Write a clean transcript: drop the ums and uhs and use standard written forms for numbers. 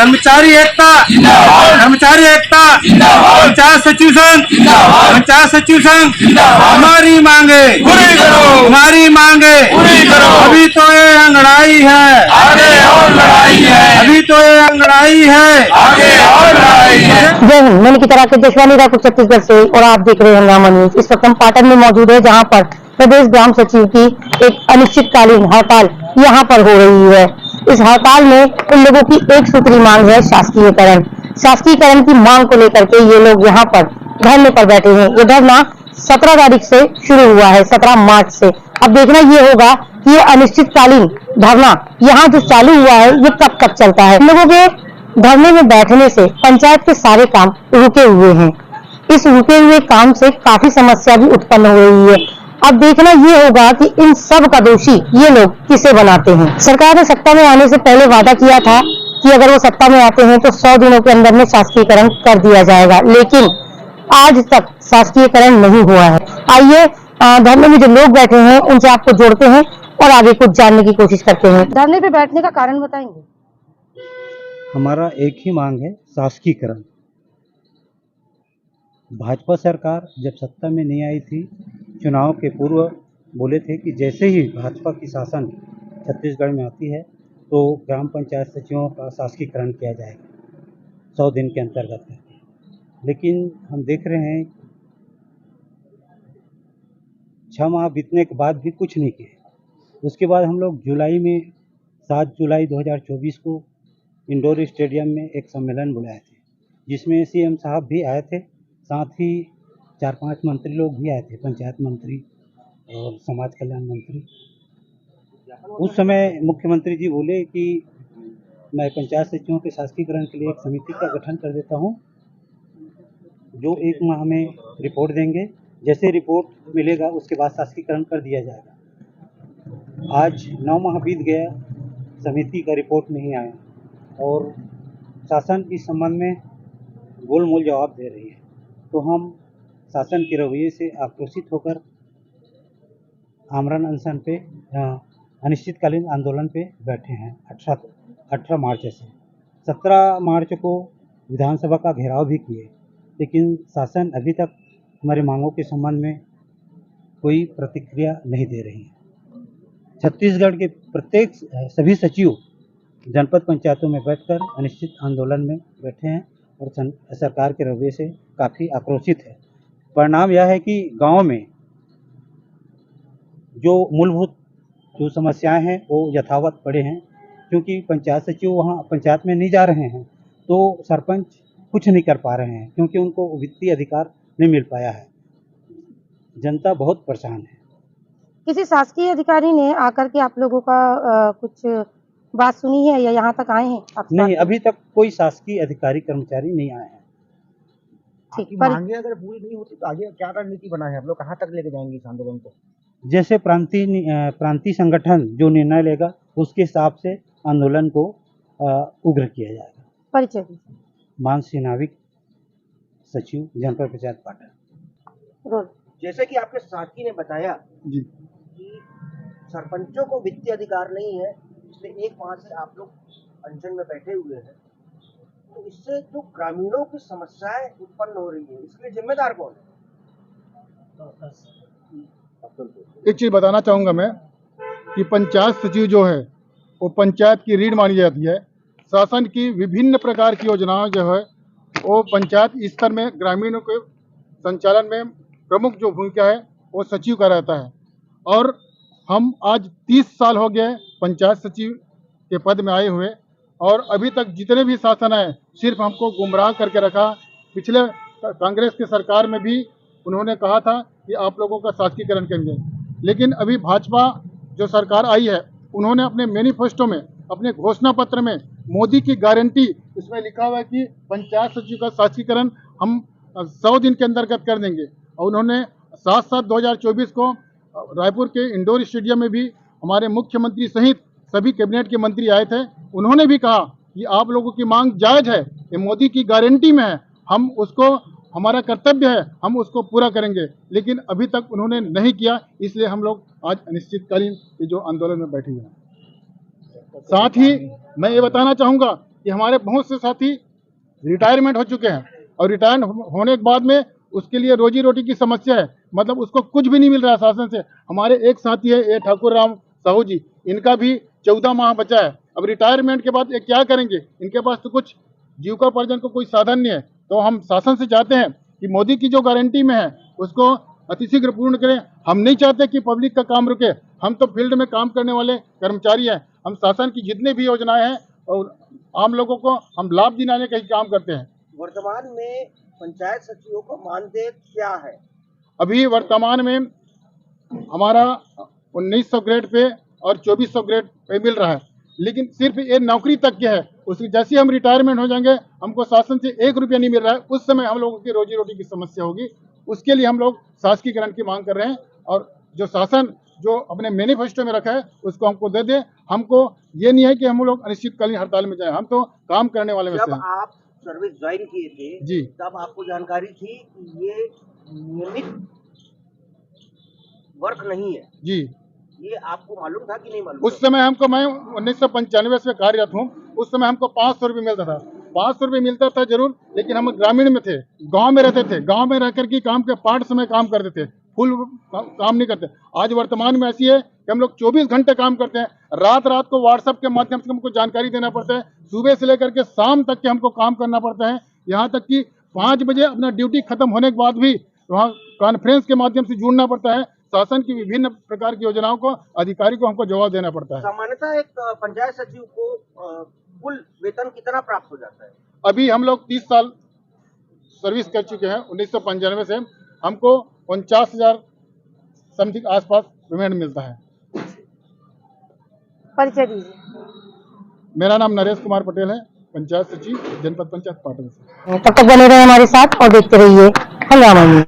कर्मचारी एकता, कर्मचारी एकता, पंचायत सचिव संघ, पंचायत सचिव संघ, हमारी मांगे पूरी करो, हमारी मांगे पूरी करो। अभी तो ये अंगड़ाई है, आगे और लड़ाई है, अभी तो ये अंगड़ाई है, आगे और लड़ाई है। जय हिंद। मैंने की तरह के देशवानी रायपुर छत्तीसगढ़ से, और आप देख रहे हैं हंगामा न्यूज। इस वक्त हम पाटन में मौजूद है, जहां पर प्रदेश ग्राम सचिव की एक अनिश्चितकालीन हड़ताल यहां पर हो रही है। इस हड़ताल में इन लोगों की एक सूत्री मांग है शासकीयकरण। शासकीयकरण की मांग को लेकर के ये लोग यहाँ पर धरने पर बैठे हैं। ये धरना 17 तारीख से शुरू हुआ है, 17 मार्च से। अब देखना ये होगा कि ये अनिश्चितकालीन धरना यहाँ जो चालू हुआ है ये कब तक चलता है। इन लोगों के धरने में बैठने से पंचायत के सारे काम रुके हुए हैं। इस रुके हुए काम से काफी समस्या भी उत्पन्न हो रही है। अब देखना ये होगा कि इन सब का दोषी ये लोग किसे बनाते हैं। सरकार ने सत्ता में आने से पहले वादा किया था कि अगर वो सत्ता में आते हैं तो 100 दिनों के अंदर में शासकीयकरण कर दिया जाएगा, लेकिन आज तक शासकीयकरण नहीं हुआ है। आइए धरने में जो लोग बैठे हैं उनसे आपको जोड़ते हैं और आगे कुछ जानने की कोशिश करते हैं। धरने पे बैठने का कारण बताएंगे? हमारा एक ही मांग है, शासकीयकरण। भाजपा सरकार जब सत्ता में नहीं आई थी, चुनाव के पूर्व बोले थे कि जैसे ही भाजपा की शासन छत्तीसगढ़ में आती है तो ग्राम पंचायत सचिवों का शासकीयकरण किया जाएगा 100 दिन के अंतर्गत। लेकिन हम देख रहे हैं 6 माह बीतने के बाद भी कुछ नहीं किए। उसके बाद हम लोग जुलाई में 7 जुलाई 2024 को इंडोर स्टेडियम में एक सम्मेलन बुलाए थे, जिसमें सीएम साहब भी आए थे, साथ ही 4-5 मंत्री लोग भी आए थे, पंचायत मंत्री और समाज कल्याण मंत्री। उस समय मुख्यमंत्री जी बोले कि मैं पंचायत सचिवों के शासकीयकरण के लिए एक समिति का गठन कर देता हूं, जो 1 माह में रिपोर्ट देंगे। जैसे रिपोर्ट मिलेगा उसके बाद शासकीयकरण कर दिया जाएगा। आज 9 माह बीत गया, समिति का रिपोर्ट नहीं आया और शासन इस संबंध में गोलमोल जवाब दे रही है। तो हम शासन के रवैये से आक्रोशित होकर आमरण अनशन पे, अनिश्चितकालीन आंदोलन पे बैठे हैं 18 मार्च से। 17 मार्च को विधानसभा का घेराव भी किए, लेकिन शासन अभी तक हमारी मांगों के संबंध में कोई प्रतिक्रिया नहीं दे रही है। छत्तीसगढ़ के प्रत्येक सभी सचिव जनपद पंचायतों में बैठकर अनिश्चित आंदोलन में बैठे हैं और सरकार के रवैये से काफ़ी आक्रोशित है। परिणाम यह है कि गांव में जो मूलभूत जो समस्याएं हैं वो यथावत पड़े हैं, क्योंकि पंचायत सचिव वहां पंचायत में नहीं जा रहे हैं तो सरपंच कुछ नहीं कर पा रहे हैं, क्योंकि उनको वित्तीय अधिकार नहीं मिल पाया है। जनता बहुत परेशान है। किसी शासकीय अधिकारी ने आकर के आप लोगों का कुछ बात सुनी है या यहाँ तक आए हैं? नहीं, अभी तक कोई शासकीय अधिकारी कर्मचारी नहीं आए हैं। ठीक, मांगे अगर पूरी नहीं होती तो आगे क्या रणनीति बना है? आप लोग कहाँ तक लेके जाएंगे इस आंदोलन को? जैसे प्रांतीय संगठन जो निर्णय लेगा उसके हिसाब से आंदोलन को उग्र किया जाएगा। परिचय मानसी नाविक, सचिव जनपद पंचायत पाटन। जैसे कि आपके साथी ने बताया जी कि सरपंचों को वित्तीय अधिकार नहीं है, इसलिए 1 माह से आप लोग अनशन में बैठे हुए हैं, तो इससे जो ग्रामीणों की समस्याएं उत्पन्न हो रही है, इसके लिए जिम्मेदार कौन है? एक चीज बताना चाहूंगा मैं कि पंचायत सचिव जो है वो पंचायत की रीढ़ मानी जाती है। शासन की विभिन्न प्रकार की योजनाएं जो है वो पंचायत स्तर में ग्रामीणों के संचालन में प्रमुख जो भूमिका है वो सचिव का रहता है। और हम आज 30 साल हो गए पंचायत सचिव के पद में आए हुए, और अभी तक जितने भी शासन आए सिर्फ हमको गुमराह करके रखा। पिछले कांग्रेस की सरकार में भी उन्होंने कहा था कि आप लोगों का शासकीयकरण करेंगे, लेकिन अभी भाजपा जो सरकार आई है उन्होंने अपने मैनिफेस्टो में, अपने घोषणा पत्र में मोदी की गारंटी इसमें लिखा हुआ है कि पंचायत सचिव का शासकीयकरण हम 100 दिन के अंतर्गत कर देंगे। और उन्होंने 7/7/2024 को रायपुर के इंडोर स्टेडियम में भी हमारे मुख्यमंत्री सहित सभी कैबिनेट के मंत्री आए थे। उन्होंने भी कहा कि आप लोगों की मांग जायज है, ये मोदी की गारंटी में है, हम उसको, हमारा कर्तव्य है, हम उसको पूरा करेंगे। लेकिन अभी तक उन्होंने नहीं किया, इसलिए हम लोग आज अनिश्चितकालीन ये जो आंदोलन में बैठे हुए हैं। साथ ही मैं ये बताना चाहूँगा कि हमारे बहुत से साथी रिटायरमेंट हो चुके हैं और रिटायर होने के बाद में उसके लिए रोजी रोटी की समस्या है, मतलब उसको कुछ भी नहीं मिल रहा है शासन से। हमारे एक साथी है ये ठाकुर राम साहू जी, इनका भी 14 माह बचा है। अब रिटायरमेंट के बाद ये क्या करेंगे, इनके पास तो कुछ जीविकोपार्जन को कोई साधन नहीं है। तो हम शासन से चाहते हैं कि मोदी की जो गारंटी में है उसको अतिशीघ्र पूर्ण करें। हम नहीं चाहते कि पब्लिक का काम रुके, हम तो फील्ड में काम करने वाले कर्मचारी हैं। हम शासन की जितने भी योजनाएं हैं और आम लोगों को हम लाभ दिलाने का ही काम करते हैं। वर्तमान में पंचायत सचिवों का मानदेय क्या है? अभी वर्तमान में हमारा 1900 ग्रेड पे और 2400 ग्रेड पे मिल रहा है, लेकिन सिर्फ ये नौकरी तक के है। उसकी जैसे हम रिटायरमेंट हो जाएंगे हमको शासन से 1 रुपया नहीं मिल रहा है, उस समय हम लोगों की रोजी रोटी की समस्या होगी। उसके लिए हम लोग शासकीकरण की मांग कर रहे हैं और जो शासन जो अपने मैनिफेस्टो में रखा है उसको हमको दे दे। हमको ये नहीं है कि हम लोग अनिश्चितकालीन हड़ताल में जाए, हम तो काम करने वाले में से जब हैं। आप सर्विस ज्वाइन किए थे जी। तब आपको जानकारी थी कि ये नियमित वर्क नहीं है, जी, ये आपको मालूम था कि नहीं मालूम उस समय हमको, मैं 1995 से कार्यरत हूँ, उस समय हमको 500 रुपये मिलता था। 500 रुपये मिलता था जरूर, लेकिन हम ग्रामीण में थे, गांव में रहते थे, गांव में रहकर के काम के पार्ट समय काम करते थे, फुल काम नहीं करते। आज वर्तमान में ऐसी है कि हम लोग 24 घंटे काम करते हैं। रात रात को व्हाट्सएप के माध्यम से हमको जानकारी देना पड़ता है, सुबह से लेकर के शाम तक के हमको काम करना पड़ता है। यहाँ तक कि 5 बजे अपना ड्यूटी खत्म होने के बाद भी वहाँ कॉन्फ्रेंस के माध्यम से जुड़ना पड़ता है। शासन की विभिन्न प्रकार की योजनाओं को अधिकारी को हमको जवाब देना पड़ता है। सामान्यतः एक पंचायत सचिव को कुल वेतन कितना प्राप्त हो जाता है? अभी हम लोग 30 साल सर्विस कर चुके हैं, 1995 से हमको 49,000 समथिंग आसपास पेमेंट मिलता है। परिचय दीजिए। मेरा नाम नरेश कुमार पटेल है, पंचायत सचिव जनपद पंचायत पाटन से। तब तक बने रहे हमारे साथ और देखते रहिए हंगामा न्यूज़।